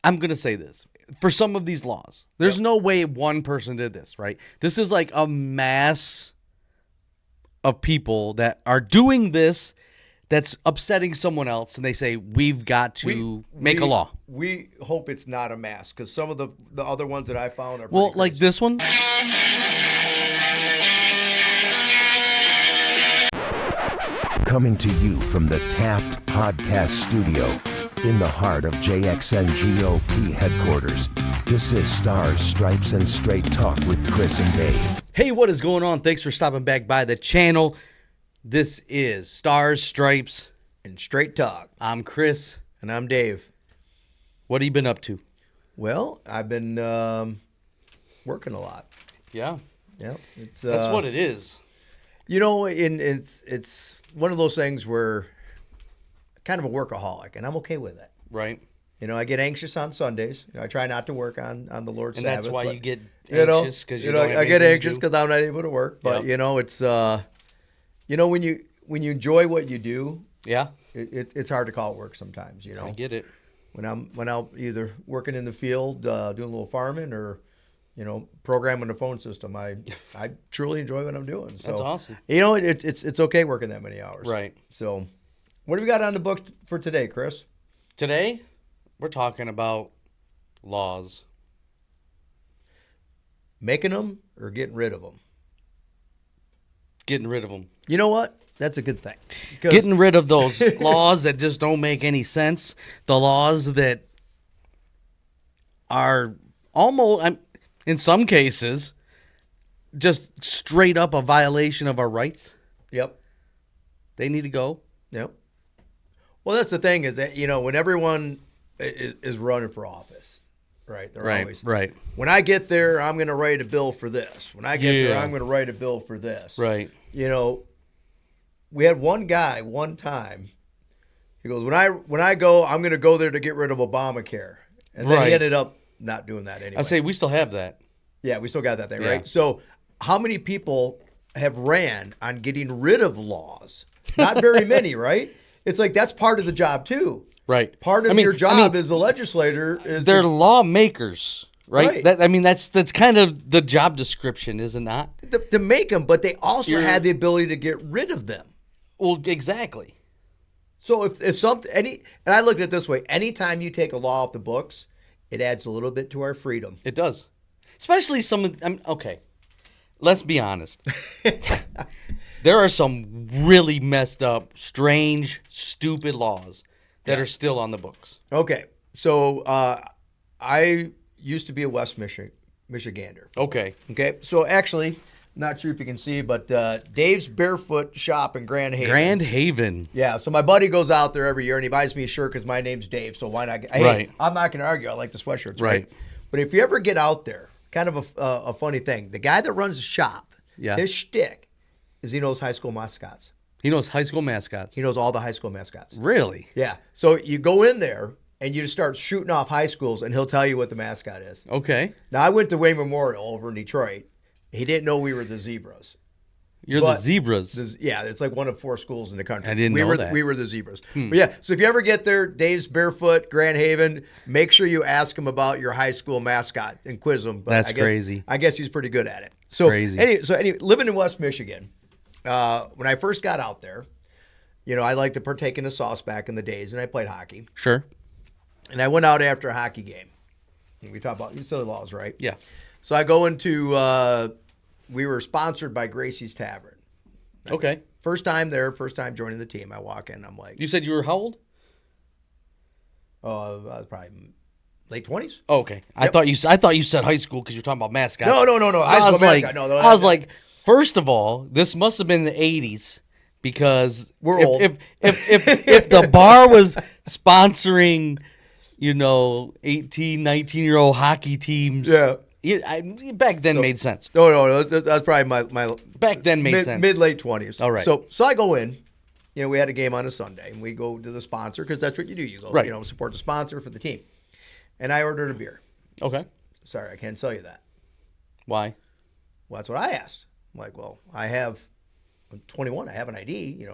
I'm going to say this. For some of these laws, there's no way one person did this, right? This is like a mass of people that are doing this that's upsetting someone else, and they say, we've got to make a law. We hope it's not a mass, because some of the other ones that I found are Well, pretty like crazy. this one. Coming to you from the Taft Podcast Studio in the heart of JXNGOP headquarters. This is Stars, Stripes, and Straight Talk with Chris and Dave. Hey, what is going on? Thanks for stopping back by the channel. This is Stars, Stripes, and Straight Talk. I'm Chris. And I'm Dave. What have you been up to? Well, I've been working a lot. Yeah. Yeah. That's what it is. You know, it's one of those things where kind of a workaholic, and I'm okay with it. Right. You know, I get anxious on Sundays. You know, I try not to work on the Lord's Sabbath. And that's why you get anxious, because you don't have I get anything to anxious do. because I'm not able to work. But Yep. it's when you enjoy what you do, Yeah. it's hard to call it work sometimes. You know, I get it. when I'm either working in the field, doing a little farming, or programming the phone system, I truly enjoy what I'm doing. So, That's awesome. You know, it's okay working that many hours. Right. So, what do we got on the books for today, Chris? Today, we're talking about laws. Making them or getting rid of them? Getting rid of them. You know what? That's a good thing. Getting rid of those laws that just don't make any sense. The laws that are almost, in some cases, just straight up a violation of our rights. Yep. They need to go. Yep. Well, that's the thing, is that, when everyone is running for office, right? They're always, Right. when I get there, I'm going to write a bill for this. When I get there, Yeah. I'm going to write a bill for this. Right. We had one guy one time. He goes, when I go, I'm going to go there to get rid of Obamacare. And then Right. he ended up not doing that anyway. I say we still have that. Yeah, we still got that thing, Yeah. right? So how many people have ran on getting rid of laws? Not very many, right? It's like that's part of the job too. Right. Part of your job as a legislator is they're lawmakers, right? Right. That's kind of the job description, is it not? to make them, but they also have the ability to get rid of them. Well, exactly. So if something and I look at it this way, anytime you take a law off the books, it adds a little bit to our freedom. It does. Especially some of okay. Let's be honest. There are some really messed up, strange, stupid laws that are still on the books. Okay, so I used to be a West Michigander. Okay. Okay, so actually, not sure if you can see, but Dave's Barefoot Shop in Grand Haven. Grand Haven. Yeah, so my buddy goes out there every year and he buys me a shirt because my name's Dave. So why not? Hey, Right. I'm not going to argue. I like the sweatshirts. Right. But if you ever get out there, kind of a funny thing. The guy that runs the shop, his shtick is he knows high school mascots. He knows high school mascots. He knows all the high school mascots. Really? Yeah. So you go in there and you just start shooting off high schools and he'll tell you what the mascot is. Okay. Now, I went to Wayne Memorial over in Detroit. He didn't know we were the Zebras. You're But the Zebras. Yeah, it's like one of 4 schools in the country. I didn't know that. We were the Zebras. But yeah, so if you ever get there, Dave's Barefoot, Grand Haven, make sure you ask him about your high school mascot and quiz him. But That's crazy. I guess he's pretty good at it. So Crazy. Anyway, living in West Michigan, when I first got out there, I liked to partake in the sauce back in the days, and I played hockey. Sure. And I went out after a hockey game. And we talk about these silly laws, right? Yeah. So I go into, we were sponsored by Gracie's Tavern. Okay. First time there, first time joining the team. I walk in, I'm like, You said you were how old? I was probably late 20s. Oh, okay. I thought you said high school because you're talking about mascots. No. So I was like, first of all, this must have been the 80s because We're old. If the bar was sponsoring, 18, 19-year-old hockey teams, back then made sense. No, that's probably my Back then made sense. Mid-late 20s. All right. So I go in. We had a game on a Sunday, and we go to the sponsor because that's what you do. You go, support the sponsor for the team. And I ordered a beer. Okay. Sorry, I can't tell you that. Why? Well, that's what I asked. I'm like, well, I'm 21. I have an ID.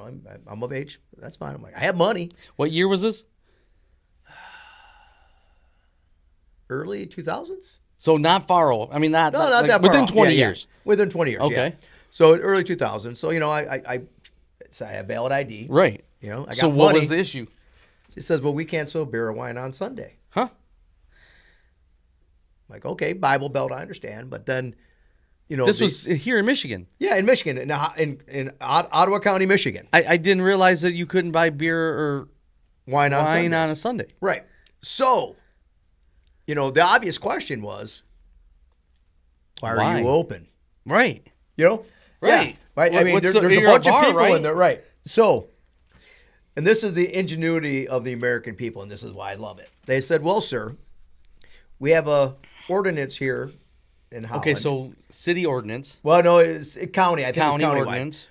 I'm of age. That's fine. I'm like, I have money. What year was this? early 2000s. So not far off. I mean, not No, like not that far within off. 20 Yeah, yeah. years. Within 20 years. Okay. Yeah. So early 2000s. So I have valid ID. Right. I got So what money. was the issue? She says, well, we can't sell beer or wine on Sunday. Huh? I'm like, okay, Bible Belt, I understand, but then, This was here in Michigan. yeah, in Michigan, in Ottawa County, Michigan, I didn't realize that you couldn't buy beer or wine on wine Sundays. on a Sunday. Right. So, the obvious question was, why are you open? Right. Right. Right. Yeah, right. I What- mean, what's there's a you're a bunch of bar, people right? in there. Right. So, and this is the ingenuity of the American people, and this is why I love it. They said, well, sir, we have a ordinance here in Holland. Okay, so city ordinance. Well, no, it's county. I think County it's countywide. ordinance.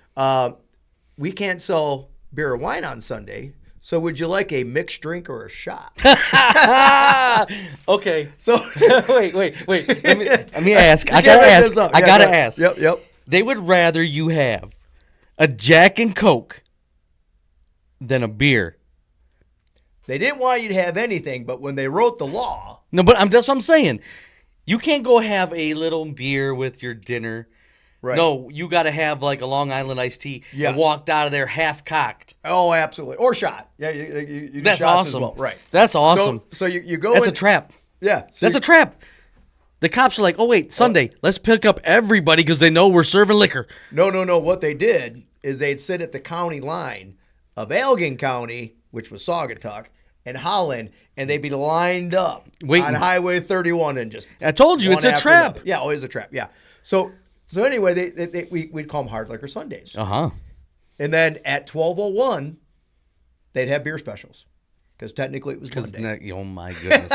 We can't sell beer or wine on Sunday. So would you like a mixed drink or a shot? Okay. So wait. Let me ask. I You can't gotta make ask. this up. I Yeah, gotta go ahead. ask. Yep. They would rather you have a Jack and Coke than a beer. They didn't want you to have anything, but when they wrote the law, No, but that's what I'm saying. You can't go have a little beer with your dinner. right? No, you got to have like a Long Island iced tea Yes. and walked out of there half cocked. Oh, absolutely. Or shot. Yeah, you do That's shots as awesome. well. Right. That's awesome. So you go. That's in, a trap. Yeah. So That's a trap. The cops are like, oh, wait, Sunday, let's pick up everybody because they know we're serving liquor. No. What they did is they'd sit at the county line of Allegan County, which was Saugatuck, and Holland, and they'd be lined up Waiting. on Highway 31 and just. I told you, one it's a after trap. another. Yeah, always a trap. Yeah. So anyway, we'd call them hard liquor Sundays, Uh-huh. and then at 12:01, they'd have beer specials because technically it was Monday. Oh, my goodness.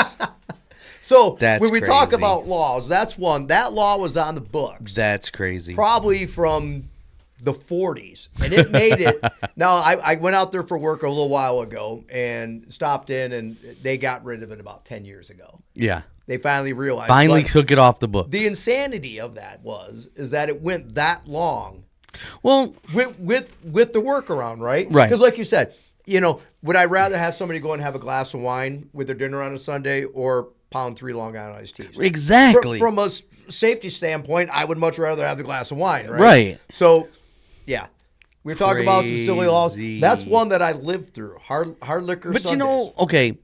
So That's when we talk crazy. about laws, that's one. That law was on the books. That's crazy. Probably from the 40s, and it made it. Now, I went out there for work a little while ago and stopped in, and they got rid of it about 10 years ago. Yeah. They finally realized. Finally But took it off the book. the insanity of that is that it went that long Well, with the workaround, right? Right. Because like you said, would I rather have somebody go and have a glass of wine with their dinner on a Sunday or pound 3 Long Island iced teas? exactly. From a safety standpoint, I would much rather have the glass of wine, right? Right. So, yeah. We're talking about some silly laws. Crazy. That's one that I lived through. Hard liquor But Sundays. okay,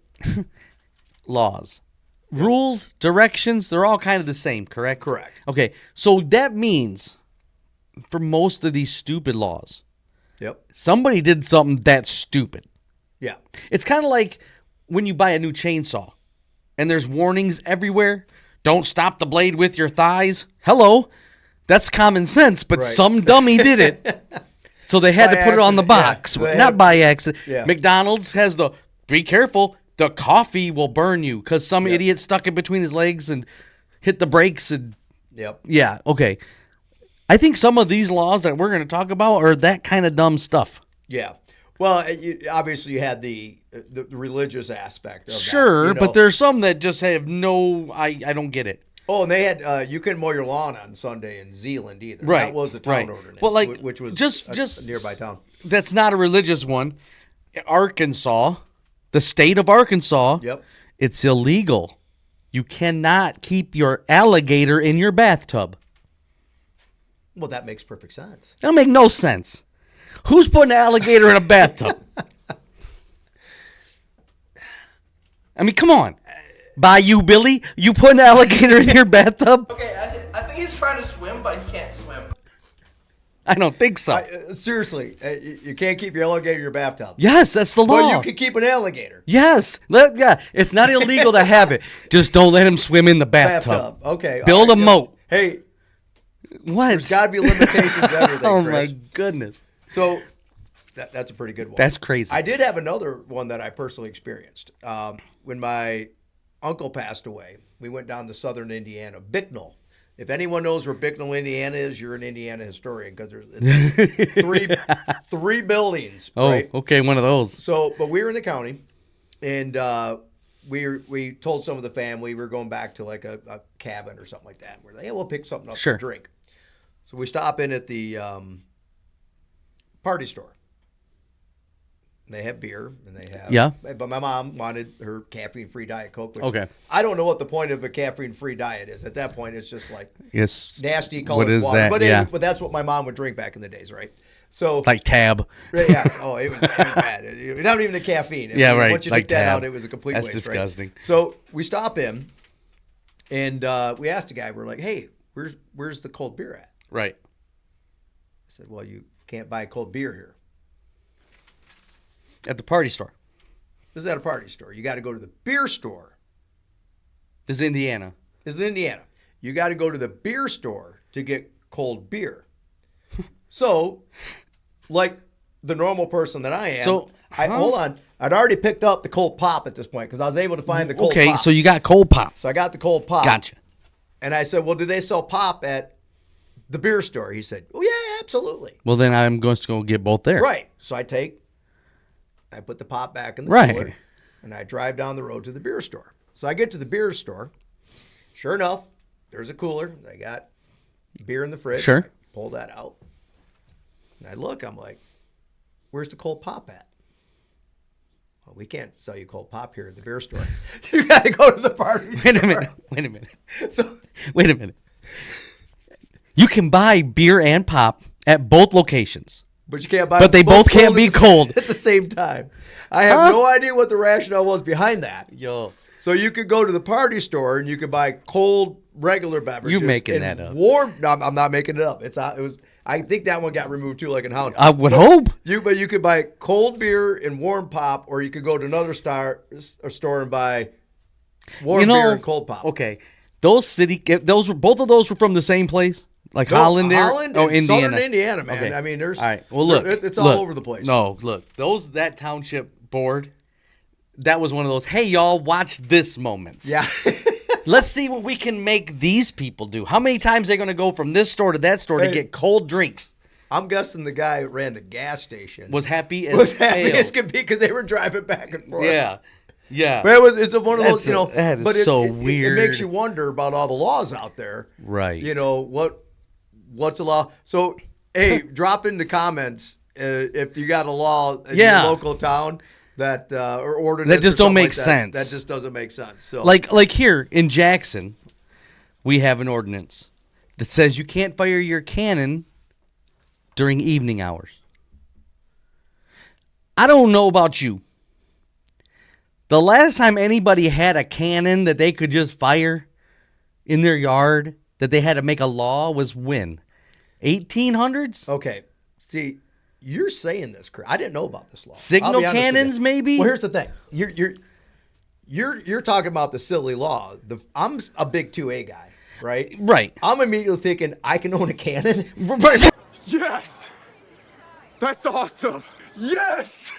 laws, rules, directions, they're all kind of the same, correct? Correct. Okay, so that means for most of these stupid laws, Yep. somebody did something that's stupid. Yeah. It's kind of like when you buy a new chainsaw and there's warnings everywhere. Don't stop the blade with your thighs. Hello. That's common sense, but Right. some dummy did it. So they had By to put it on the accident, yeah. box. They Not had- by accident. Yeah. McDonald's has be careful, the coffee will burn you because some idiot stuck it between his legs and hit the brakes. And Yep. yeah, okay. I think some of these laws that we're going to talk about are that kind of dumb stuff. Yeah. Well, obviously you had the religious aspect of Sure, that, but there's some that just have no, I don't get it. Oh, and they had you couldn't mow your lawn on Sunday in Zealand either. Right, That was the town right. ordinance. Well, like, which was just a nearby town. That's not a religious one. Arkansas, the state of Arkansas, Yep. it's illegal. You cannot keep your alligator in your bathtub. Well, that makes perfect sense. That'll make no sense. Who's putting an alligator in a bathtub? I mean, come on. By you, Billy, you put an alligator in your bathtub? Okay, I think he's trying to swim, but he can't swim. I don't think so. Seriously, you can't keep your alligator in your bathtub. Yes, that's the law. But you can keep an alligator. Yes. Yeah, it's not illegal to have it. Just don't let him swim in the bathtub. Okay. Build all a right, moat. Hey, What? there's got to be limitations to everything, Oh, Chris. my goodness. So that's a pretty good one. That's crazy. I did have another one that I personally experienced. When my uncle passed away, we went down to southern Indiana, Bicknell. If anyone knows where Bicknell, Indiana is, you're an Indiana historian because there's three buildings. Oh, right? okay, one of those. So, but we were in the county, and we told some of the family we were going back to like a cabin or something like that. We're like, hey, we'll pick something up Sure. to drink. So we stop in at the party store. They have beer, and they have. Yeah. But my mom wanted her caffeine-free Diet Coke. Which Okay. I don't know what the point of a caffeine-free diet is. At that point, it's just like Yes. nasty colored What is water. that? But, Yeah. but that's what my mom would drink back in the days, right? So Like Tab. yeah. Oh, it was bad. Not even the caffeine. Yeah, right. Once you Like took that Tab. out, it was a complete That's waste. disgusting. Right? So we stop in, and we asked the guy. We're like, "Hey, where's the cold beer at?" Right. I said, "Well, you can't buy cold beer here. At the party store. This is at a party store. You got to go to the beer store. This is Indiana. This is Indiana. You got to go to the beer store to get cold beer." So, like the normal person that I am, So, hold on. I'd already picked up the cold pop at this point because I was able to find the cold pop. Okay, so you got cold pop. So I got the cold pop. Gotcha. And I said, "Well, do they sell pop at the beer store?" He said, "Oh, yeah, absolutely." Well, then I'm going to go get both there. Right. So I put the pop back in the Right. cooler, and I drive down the road to the beer store. So I get to the beer store. Sure enough, there's a cooler. They got beer in the fridge. Sure. I pull that out. And I look, I'm like, "Where's the cold pop at?" "Well, we can't sell you cold pop here at the beer store. You got to go to the party Wait a store." minute. So Wait a minute. You can buy beer and pop at both locations. But you can't buy. But they both can't be cold. at the same time. I have no idea what the rationale was behind that. Yo. So you could go to the party store and you could buy cold regular beverages. You're making and that up. Warm. No, I'm not making it up. It was. I think that one got removed too, like in Holland. I would hope. But you could buy cold beer and warm pop, or you could go to another store and buy warm beer and cold pop. Okay. Both of those were from the same place? Like No, Holland there? Holland Oh, and Indiana. Southern Indiana, man. Okay. I mean, there's. All right. Well, look. It's all look. over the place. No, look. That township board, that was one of those, hey, y'all, watch this moments. Yeah. Let's see what we can make these people do. How many times are they going to go from this store to that store to Hey. get cold drinks? I'm guessing the guy who ran the gas station Was happy as hell. as could be because they were driving back and forth. Yeah. Yeah. But it's one of those, that is but so it weird. makes you wonder about all the laws out there. Right. What's a law? So, hey, drop in the comments if you got a law in Yeah. your local town that or ordinance That just or don't something make like that. sense. That just doesn't make sense. So, Like here in Jackson, we have an ordinance that says you can't fire your cannon during evening hours. I don't know about you. The last time anybody had a cannon that they could just fire in their yard, that they had to make a law, was when? 1800s? okay, see, you're saying this, Chris. I didn't know about this law. I'll Signal be honest with cannons, you. maybe? Well, here's the thing. You're talking about the silly law. I'm a big 2A guy, right? Right. I'm immediately thinking I can own a cannon. Right. Yes! That's awesome! Yes!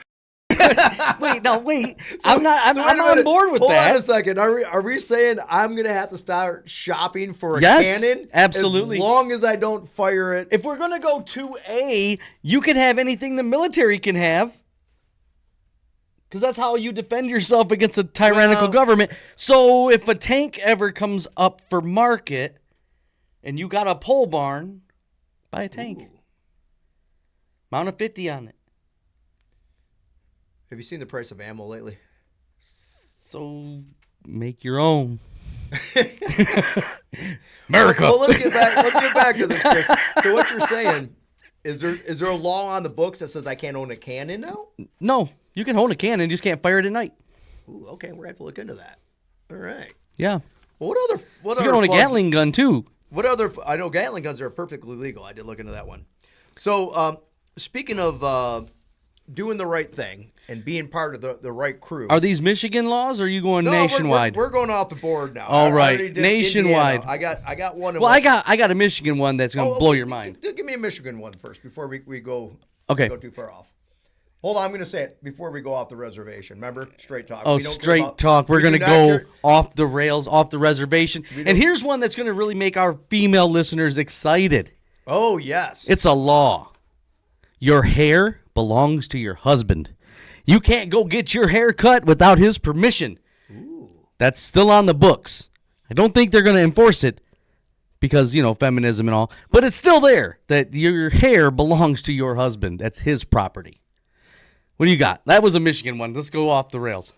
Wait. I'm Wait on a board with Hold that. on a second. Are we saying I'm gonna have to start shopping for a Yes, cannon? absolutely. As long as I don't fire it. If we're going to go 2A, you can have anything the military can have. Because that's how you defend yourself against a tyrannical Well- government. So if a tank ever comes up for market and you got a pole barn, buy a tank. Mount a 50 on it. Have you seen the price of ammo lately? So make your own. America. Well, let's get back to this, Chris. So what you're saying is there a law on the books that says I can't own a cannon now? No, you can hold a cannon, you just can't fire it at night. Ooh, okay, we're gonna have to look into that. All right. Yeah. Well, what You other can own a plugs- Gatling gun too. What other? I know Gatling guns are perfectly legal. I did look into that one. So, speaking of doing the right thing and being part of the right crew. Are these Michigan laws or are you going No, nationwide? We're going off the board now. All I right, already did nationwide. Indiana. I got one. In Well, West- I got a Michigan one that's going to blow your mind. Give me a Michigan one first before we go. Okay. Go too far off. Hold on, I'm going to say it before we go off the reservation. Remember, straight talk. Oh, We don't give straight about- talk. We're we going to do go not care- off the rails, off the reservation. And here's one that's going to really make our female listeners excited. Oh yes. It's a law. Your hair belongs to your husband. You can't go get your hair cut without his permission. That's still on the books. I don't think they're going to enforce it because, feminism and all. But it's still there that your hair belongs to your husband. That's his property. What do you got? That was a Michigan one. Let's go off the rails.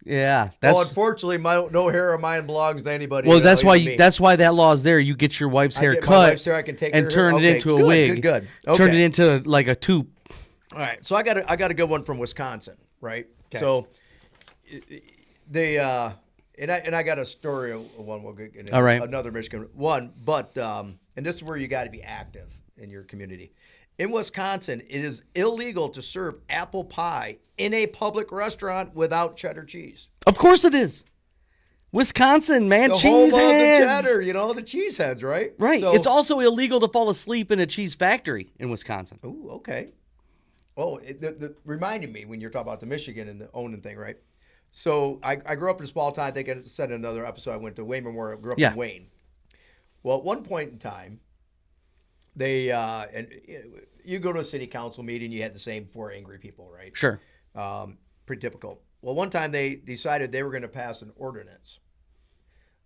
Yeah, that's Well, unfortunately, no hair of mine belongs to anybody. well. at all, That's why even me. that's why that law is there. You get your wife's I hair get my cut wife's hair, I can take and her turn hair. it Okay, into a good, wig. good. Turn Okay. it into like a toque. All right, so I got a good one from Wisconsin, right? Okay. So they and I got a story of one. We'll get into All right. another Michigan one, but and this is where you got to be active in your community. In Wisconsin, it is illegal to serve apple pie in a public restaurant without cheddar cheese. Of course it is. Wisconsin, man, The cheese home of the heads. cheddar, the cheese heads, right? Right. So, It's also illegal to fall asleep in a cheese factory in Wisconsin. Ooh, okay. Oh, reminded me when you're talking about the Michigan and the owning thing, right? So I grew up in a small town. I think I said in another episode I went to Wayne Memorial. Grew up Yeah. in Wayne. Well, at one point in time, they and you go to a city council meeting, you had the same four angry people, right? Sure. Pretty typical. Well, one time they decided they were going to pass an ordinance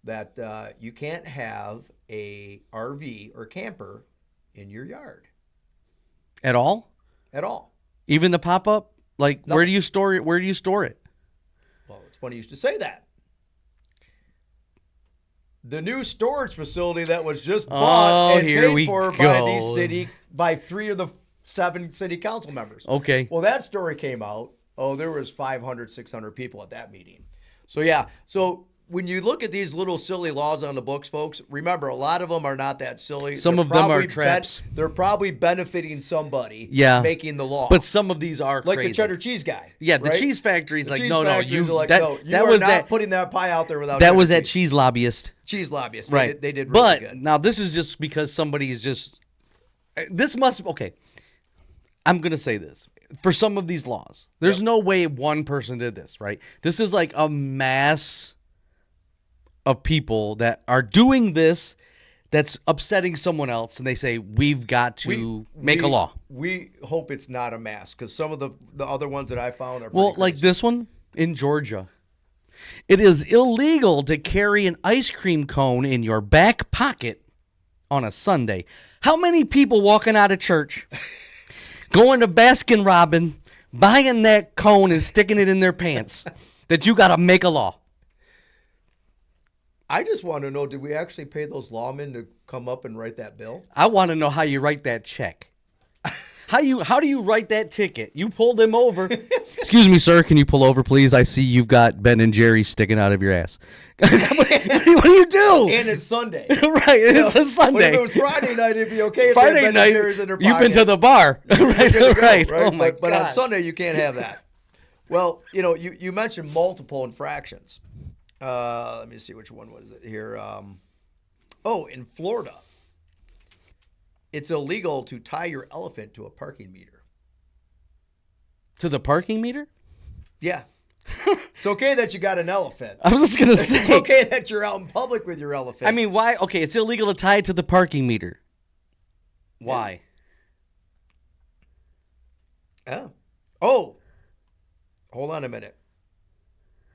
that you can't have a RV or camper in your yard At all? at all. Even the pop-up? Like, No. where do you store it? Where do you store it? Well, it's funny you used to say that. The new storage facility that was just bought and here paid we for by 3 of the 7 city council members. Okay. Well, that story came out. Oh, there was 500, 600 people at that meeting. So, yeah. So, when you look at these little silly laws on the books, folks, remember, a lot of them are not that silly. Some They're of them are probably traps. they're probably benefiting somebody Yeah. making the law. But some of these are like crazy. the cheddar cheese guy. Yeah, the right? cheese factory's The like, cheese no, factories you are like, that, no, you that are was not that putting that pie out there without that cheddar was that cheese. cheese lobbyist. Cheese lobbyists. Right. They did really but good. now this is just because somebody is just this must okay. I'm going to say this. For some of these laws, there's no way one person did this, right? This is like a mass of people that are doing this that's upsetting someone else, and they say we've got to make a law. We hope it's not a mass because some of the other ones that I found are Well, pretty like crazy. this one in Georgia. It is illegal to carry an ice cream cone in your back pocket on a Sunday. How many people walking out of church, going to Baskin Robbins, buying that cone and sticking it in their pants that you got to make a law? I just want to know, did we actually pay those lawmen to come up and write that bill? I want to know how you write that check. How do you write that ticket? You pulled them over. Excuse me, sir. Can you pull over, please? I see you've got Ben and Jerry sticking out of your ass. what do you do? And it's Sunday. Right, it's a But Sunday. if it was Friday night, it'd be okay. If they Friday had Ben night, and Jerry's in their you've been pocket. to the bar. You're right, good to go, right. Oh my but on God. Sunday, you can't have that. Well, you mentioned multiple infractions. Let me see, which one was it here? In Florida, it's illegal to tie your elephant to a parking meter. To the parking meter? Yeah. It's okay that you got an elephant. I was just going to say. It's okay that you're out in public with your elephant. I mean, why? Okay, it's illegal to tie it to the parking meter. Why? Yeah. Oh, hold on a minute.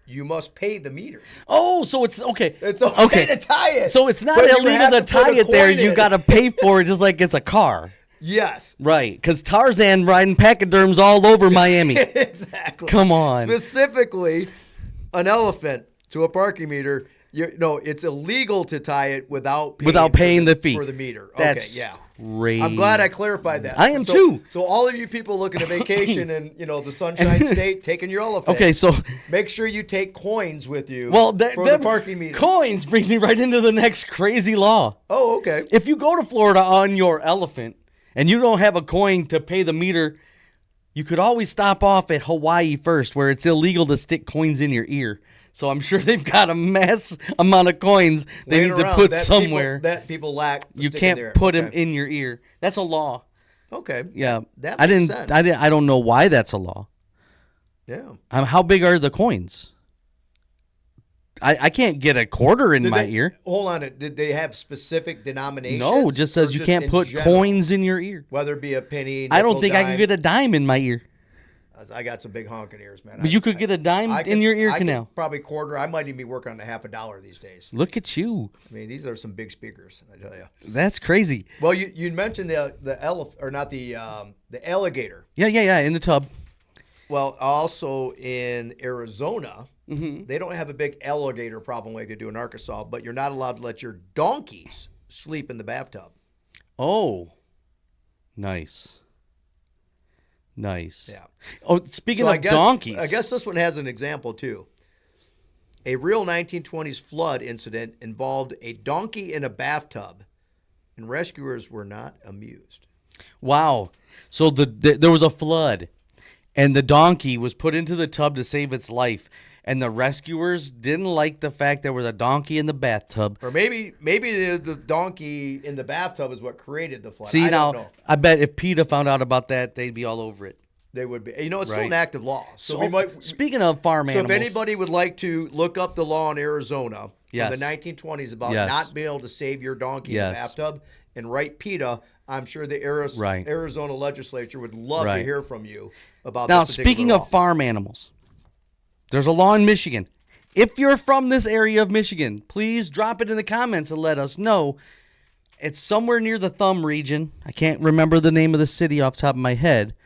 You must pay the meter. Oh, so it's okay. It's okay to tie it. So it's not but you illegal have to put tie a it there. coin You in. got to pay for it just like it's a car. Yes. Right, because Tarzan riding pachyderms all over Miami. Exactly. Come on. Specifically, an elephant to a parking meter. It's illegal to tie it without paying the fee for the meter. That's okay, yeah. crazy. I'm glad I clarified that. I am too. So all of you people looking to vacation in the Sunshine State, taking your elephant. Okay, so make sure you take coins with you. well, for the parking meter. Coins brings me right into the next crazy law. Oh, okay. If you go to Florida on your elephant and you don't have a coin to pay the meter, you could always stop off at Hawaii first, where it's illegal to stick coins in your ear. So I'm sure they've got a mass amount of coins they Laying need to around put that somewhere. that people lack. You stick in can't there. put Okay. them in your ear. That's a law. Okay. Yeah, That I makes didn't. sense. I don't know why that's a law. Yeah. How big are the coins? I can't get a quarter in my ear. Hold on. Did they have specific denominations? No, it just says or you can't in put general? coins in your ear. Whether it be a penny. I don't nickel, think I dime. can get a dime in my ear. I got some big honking ears, man. But you could get a dime in your ear canal. Probably quarter. I might even be working on a half a dollar these days. Look at you. I mean, these are some big speakers, I tell you. That's crazy. Well, you mentioned the elephant, or not the alligator. Yeah, in the tub. Well, also in Arizona, they don't have a big alligator problem like they do in Arkansas, but you're not allowed to let your donkeys sleep in the bathtub. Oh, nice. Nice. Yeah. Oh, speaking So of donkeys. I guess this one has an example too. A real 1920s flood incident involved a donkey in a bathtub, and rescuers were not amused. Wow. So there was a flood, and the donkey was put into the tub to save its life, and the rescuers didn't like the fact there was a donkey in the bathtub. Or maybe the donkey in the bathtub is what created the flood. See, I now, don't know. I bet if PETA found out about that, they'd be all over it. They would be. You know, it's still Right. an active law. So So, we might. speaking of farm So animals. if anybody would like to look up the law in Arizona Yes. from the 1920s about Yes. not being able to save your donkey in Yes. the bathtub and write PETA, I'm sure the Right. Arizona legislature would love to Right. hear from you about Now, this particular speaking law. of farm animals, there's a law in Michigan. If you're from this area of Michigan, please drop it in the comments and let us know. It's somewhere near the Thumb region. I can't remember the name of the city off the top of my head.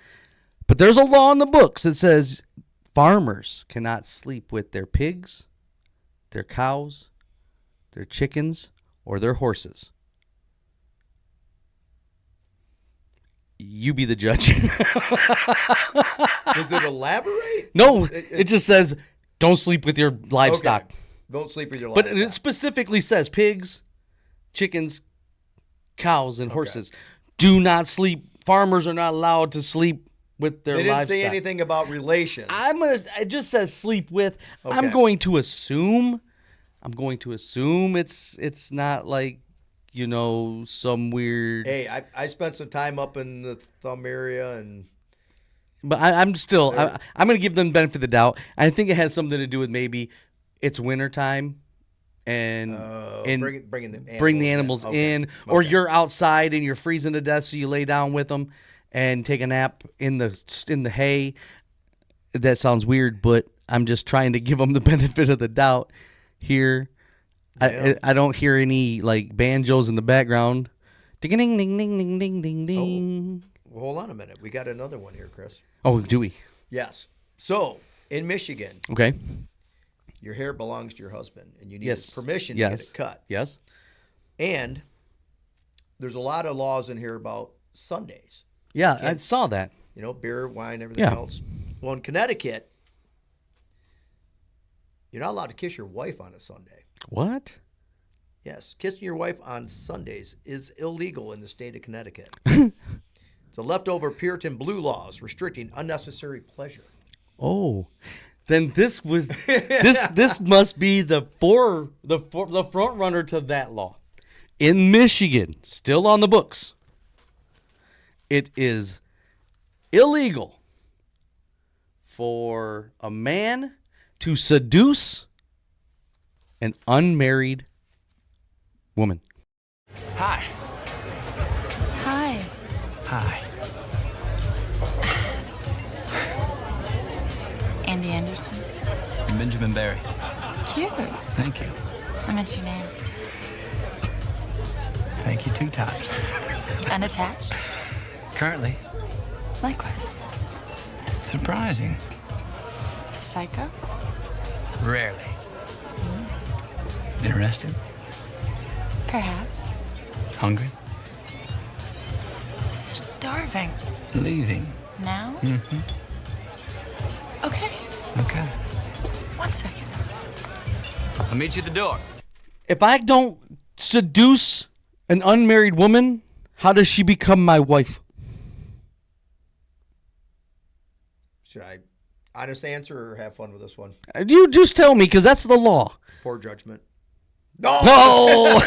But there's a law in the books that says farmers cannot sleep with their pigs, their cows, their chickens, or their horses. You be the judge. Does it elaborate? No, it just says don't sleep with your livestock. Okay. Don't sleep with your But livestock. it specifically says pigs, chickens, cows, and horses. Do not sleep. Farmers are not allowed to sleep with their They didn't livestock. say anything about relations. It just says sleep with. I'm Okay. going to assume it's not like, some weird. Hey, I spent some time up in the Thumb area, and But I'm still. I'm going to give them the benefit of the doubt. I think it has something to do with maybe it's wintertime and bring the animals in, or you're outside and you're freezing to death, so you lay down with them and take a nap in the hay. That sounds weird, but I'm just trying to give them the benefit of the doubt here. Yeah. I don't hear any like banjos in the background. Ding ding ding ding ding ding ding ding. Well, hold on a minute. We got another one here, Chris. Oh, do we? Yes. So in Michigan, Okay. your hair belongs to your husband, and you need Yes. his permission to Yes. get it cut. Yes. And there's a lot of laws in here about Sundays. Yeah, I saw that. Beer, wine, everything Yeah. else. Well, in Connecticut, you're not allowed to kiss your wife on a Sunday. What? Yes, kissing your wife on Sundays is illegal in the state of Connecticut. It's a leftover Puritan blue laws restricting unnecessary pleasure. Oh, then this was this must be the front runner to that law in Michigan, still on the books. It is illegal for a man to seduce an unmarried woman. Hi. Hi. Hi. Andy Anderson. Benjamin Barry. Cute. Thank you. I meant your name. Thank you 2 times. Unattached. Currently, Likewise. surprising. Psycho. Rarely. Interested? Perhaps. Hungry? Starving. Leaving? Now? Okay. Okay. 1 second. I'll meet you at the door. If I don't seduce an unmarried woman, how does she become my wife? Should I honest answer or have fun with this one? You just tell me, because that's the law. Poor judgment. No, No.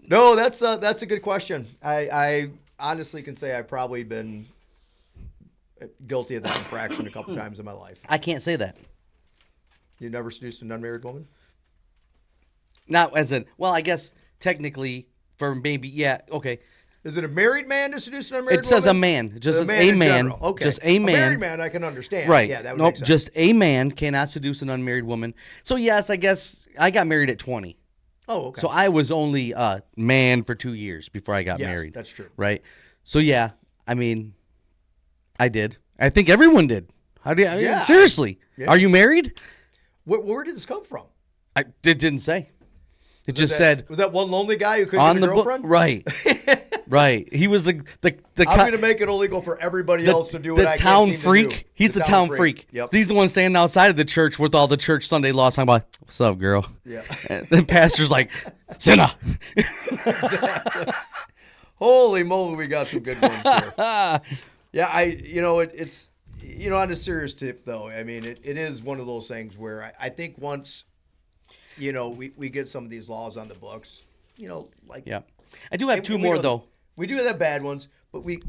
no, that's a good question. I honestly can say I've probably been guilty of that infraction a couple times in my life. I can't say that. You never seduced an unmarried woman? Not as in, well, I guess technically for maybe, yeah, okay. Is it a married man to seduce an unmarried woman? It says a man. Just as a in man. general. Okay. Just a man. married man I can understand. Right. Yeah, that would Nope. make sense. Just a man cannot seduce an unmarried woman. So yes, I guess I got married at 20. Oh, okay. So I was only a man for 2 years before I got Yes, married. that's true. Right. So yeah, I mean, I did. I think everyone did. How do you, Yeah. seriously? Yeah. Are you married? Where did this come from? It didn't say. It just Was said that one lonely guy who couldn't on get the a book. girlfriend? Right. Right. He was the I'm going to make it illegal for everybody else to do what I town can't seem freak. to do. He's the town freak. Yep. He's the one standing outside of the church with all the church Sunday laws talking about, what's up, girl? Yeah. And the pastor's like, sinner. Holy moly, we got some good ones here. Yeah, it's on a serious tip though. I mean, it is one of those things where I think once, we get some of these laws on the books, like Yeah. I do have two we more know- though. We do have bad ones, but we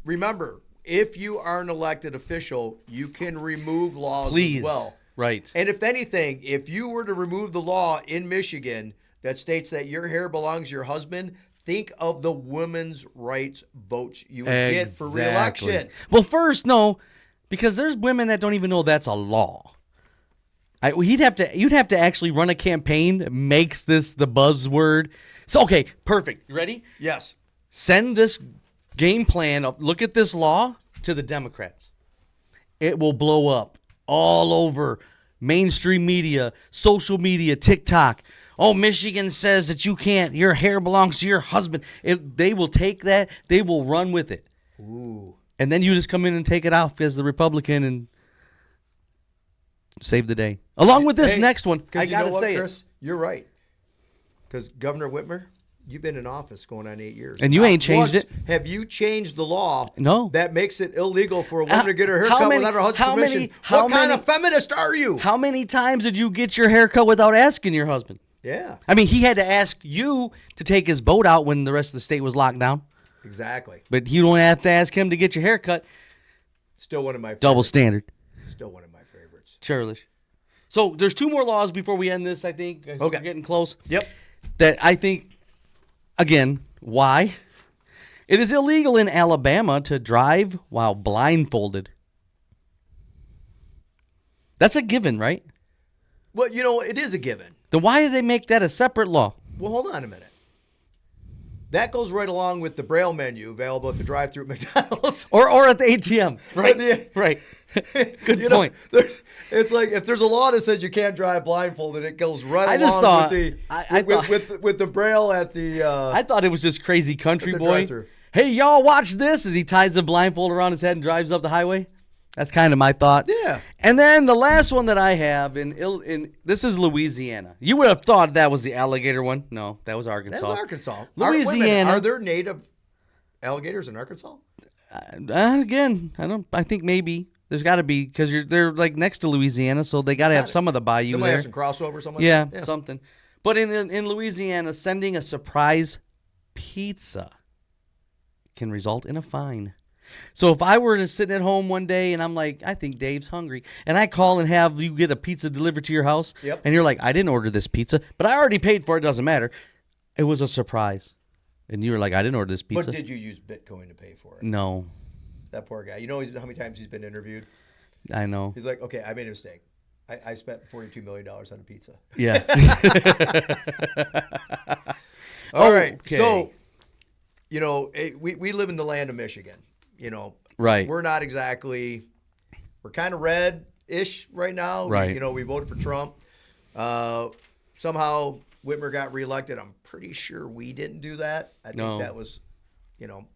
remember, if you are an elected official, you can remove laws Please. as well. Right. And if anything, if you were to remove the law in Michigan that states that your hair belongs to your husband, think of the women's rights votes you would get for re-election. Well, first, no, because there's women that don't even know that's a law. You'd have to actually run a campaign that makes this the buzzword. So, okay, perfect. You ready? Yes. Send this game plan of look at this law to the Democrats. It will blow up all over mainstream media, social media, TikTok. Oh, Michigan says that you can't. Your hair belongs to your husband. They will take that. They will run with it. Ooh. And then you just come in and take it off as the Republican and save the day. Along with this Hey, next one, 'cause I you got know to what, say Chris? You're right. Because Governor Whitmer, you've been in office going on 8 years. And you ain't changed once it. Have you changed the law No. that makes it illegal for a woman to get her hair how cut many- without her husband's how many- permission? how What kind many- of feminist are you? How many times did you get your hair cut without asking your husband? Yeah, I mean, he had to ask you to take his boat out when the rest of the state was locked down. exactly. But you don't have to ask him to get your hair cut. Still one of my favorites. Double standard. Still one of my favorites. Churlish. So there's two more laws before we end this, I think. Okay. We're getting close. Yep. That I think, again, why? It is illegal in Alabama to drive while blindfolded. That's a given, right? Well, it is a given. Then why did they make that a separate law? Well, hold on a minute. That goes right along with the Braille menu available at the drive-thru at McDonald's. Or at the ATM, right? the- Right. Good You know, point. It's like if there's a law that says you can't drive blindfolded, it goes right I along just thought- with I thought- with the Braille at the. I thought it was just crazy country At the boy. drive-thru. Hey, y'all, watch this as he ties the blindfold around his head and drives up the highway. That's kind of my thought. Yeah. And then the last one that I have in this is Louisiana. You would have thought that was the alligator one. No, that was Arkansas. That's Arkansas. Louisiana. Wait a minute, are there native alligators in Arkansas? Again, I think maybe there's got to be because they're like next to Louisiana, so they got to have some of the bayou They might there. have some crossover or something. Yeah, like that? something. But in Louisiana, sending a surprise pizza can result in a fine. So if I were to sit at home one day and I'm like, I think Dave's hungry, and I call and have you get a pizza delivered to your house, Yep. and you're like, I didn't order this pizza, but I already paid for it, doesn't matter. It was a surprise. And you were like, I didn't order this pizza. But did you use Bitcoin to pay for it? No, That poor guy. You know how many times he's been interviewed? I know. He's like, okay, I made a mistake. I spent $42 million on a pizza. Yeah. All right. Okay. So, we live in the land of Michigan. Right. We're not exactly, we're kind of red-ish right now. Right. We voted for Trump. Somehow Whitmer got reelected. I'm pretty sure we didn't do that. I think No. that was,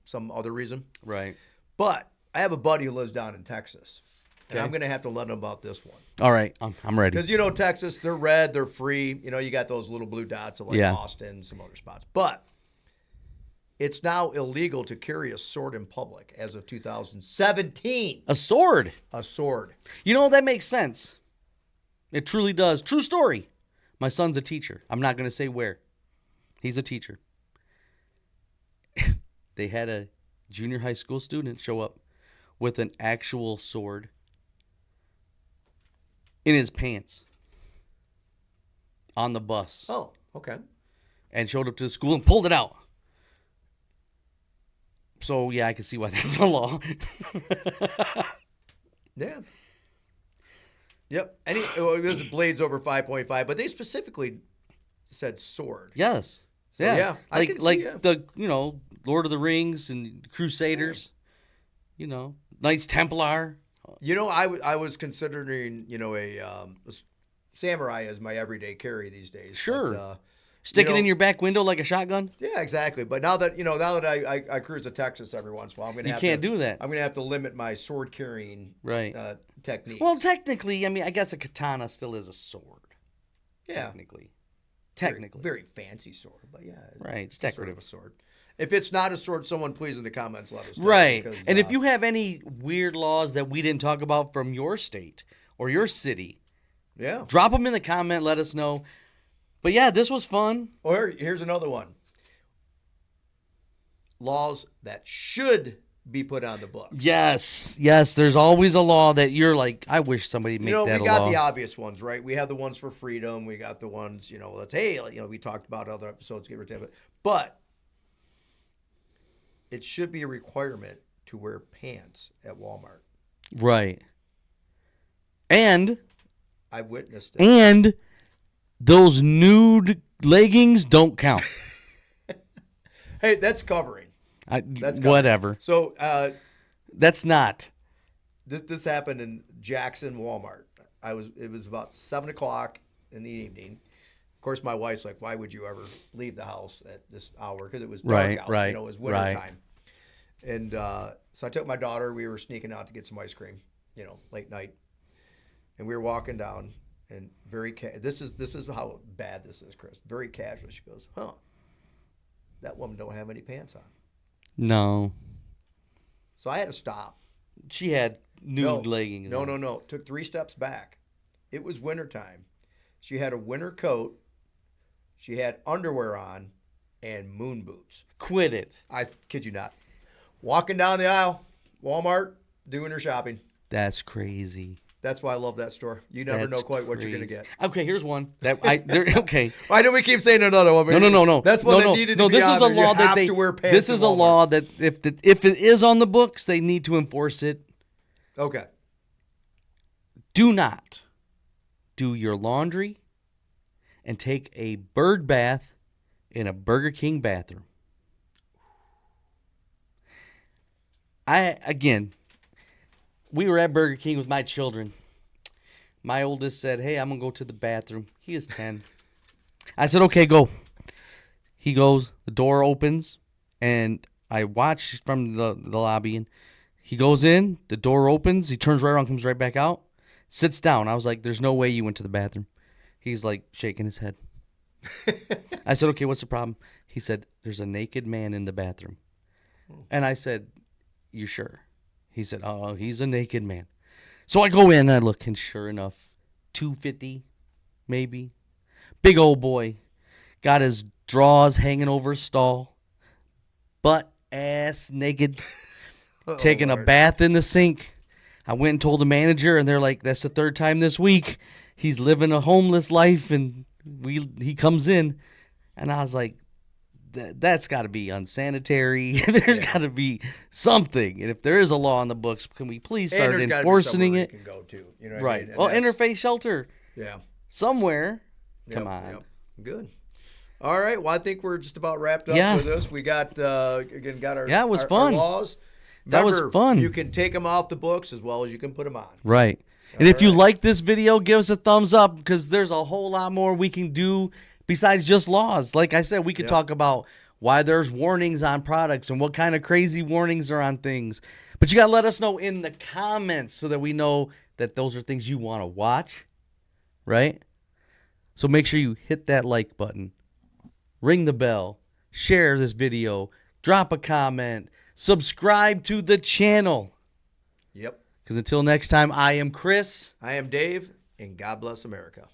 some other reason. Right. But I have a buddy who lives down in Texas. And Okay. I'm going to have to let him about this one. All right. I'm ready. Because, Texas, they're red, they're free. You got those little blue dots of like Yeah. Austin, some other spots. But it's now illegal to carry a sword in public as of 2017. A sword. A sword. That makes sense. It truly does. True story. My son's a teacher. I'm not going to say where. He's a teacher. They had a junior high school student show up with an actual sword in his pants on the bus Oh, okay. and showed up to the school and pulled it out. So, yeah, I can see why that's a law. Yeah. Yep. It was blades over 5.5, but they specifically said sword. Yes. So, yeah. yeah, I can see, like yeah. the Lord of the Rings and Crusaders. Knights Templar. You know, I was considering, a samurai as my everyday carry these days. Sure. But, Stick you it in know- your back window like a shotgun. yeah, exactly. But now that I cruise to Texas every once in a while, I'm gonna You have can't to, do that. I'm gonna have to limit my sword carrying Right. technique. Well, technically, I mean, I guess a katana still is a sword. yeah, Technically. very, Technically. very fancy sword, but yeah, Right, it's sort of decorative. a sword. If it's not a sword, someone please in the comments let us know. Right. because, And if you have any weird laws that we didn't talk about from your state or your city, yeah. drop them in the comment. Let us know. But yeah, this was fun. Or here's another one. Laws that should be put on the books. Yes. Yes. There's always a law that you're like, I wish somebody made We that a got law. the obvious ones, right? We have the ones for freedom. We got the ones, we talked about other episodes, get rid of it. But it should be a requirement to wear pants at Walmart. Right. And I witnessed it. and those nude leggings don't count. Hey, that's covering. That's covering. Whatever. So That's not. this happened in Jackson Walmart. It was about 7:00 in the evening. Of course, my wife's like, "Why would you ever leave the house at this hour?" Because it was dark Right, out. right, It was winter right. time. And so I took my daughter. We were sneaking out to get some ice cream. Late night, and we were walking down, and this is how bad this is, Chris. Very casual. She goes, "Huh? That woman don't have any pants on." No. So I had to stop. She had nude No, leggings. No, on. no, no. Took 3 steps back. It was wintertime. She had a winter coat. She had underwear on and moon boots. Quit it. I kid you not. Walking down the aisle, Walmart, doing her shopping. That's crazy. That's why I love that store. You never That's know quite what you're going to crazy. get. Okay, here's one. Okay. Why do we keep saying another one? No. That's one that needed to be this on is a there. You law that have they. to wear pants This in is a Walmart. law that if it is on the books, they need to enforce it. Okay. Do not do your laundry and take a bird bath in a Burger King bathroom. We were at Burger King with my children. My oldest said, "Hey, I'm going to go to the bathroom." He is 10. I said, "Okay, go." He goes, the door opens, and I watch from the lobby, and he goes in, the door opens, he turns right around, comes right back out, sits down. I was like, "There's no way you went to the bathroom." He's like shaking his head. I said, "Okay, what's the problem?" He said, "There's a naked man in the bathroom." And I said, "You sure?" He said, "Oh, he's a naked man." So I go in and I look, and sure enough, 250, maybe. Big old boy. Got his drawers hanging over his stall. Butt ass naked. Taking a bath in the sink. I went and told the manager, and they're like, "That's the 3rd time this week. He's living a homeless life, and he comes in." And I was like, that's got to be unsanitary. There's got to be something. And if there is a law on the books, can we please start And there's gotta be enforcing somewhere it? you can go to. You know what I Right. mean? And Well, that's- interface shelter Yeah. somewhere. Come Yep, on. yep. Good. All right. Well, I think we're just about wrapped up Yeah. with this. We got our Yeah, it was our fun. laws. That was Remember, fun. You can take them off the books as well as you can put them on. Right. And if you right. like this video, give us a thumbs up, because there's a whole lot more we can do besides just laws. Like I said, we could talk about why there's warnings on products and what kind of crazy warnings are on things. But you got to let us know in the comments so that we know that those are things you want to watch, right? So make sure you hit that like button, ring the bell, share this video, drop a comment, subscribe to the channel. Yep. Because until next time, I am Chris. I am Dave, and God bless America.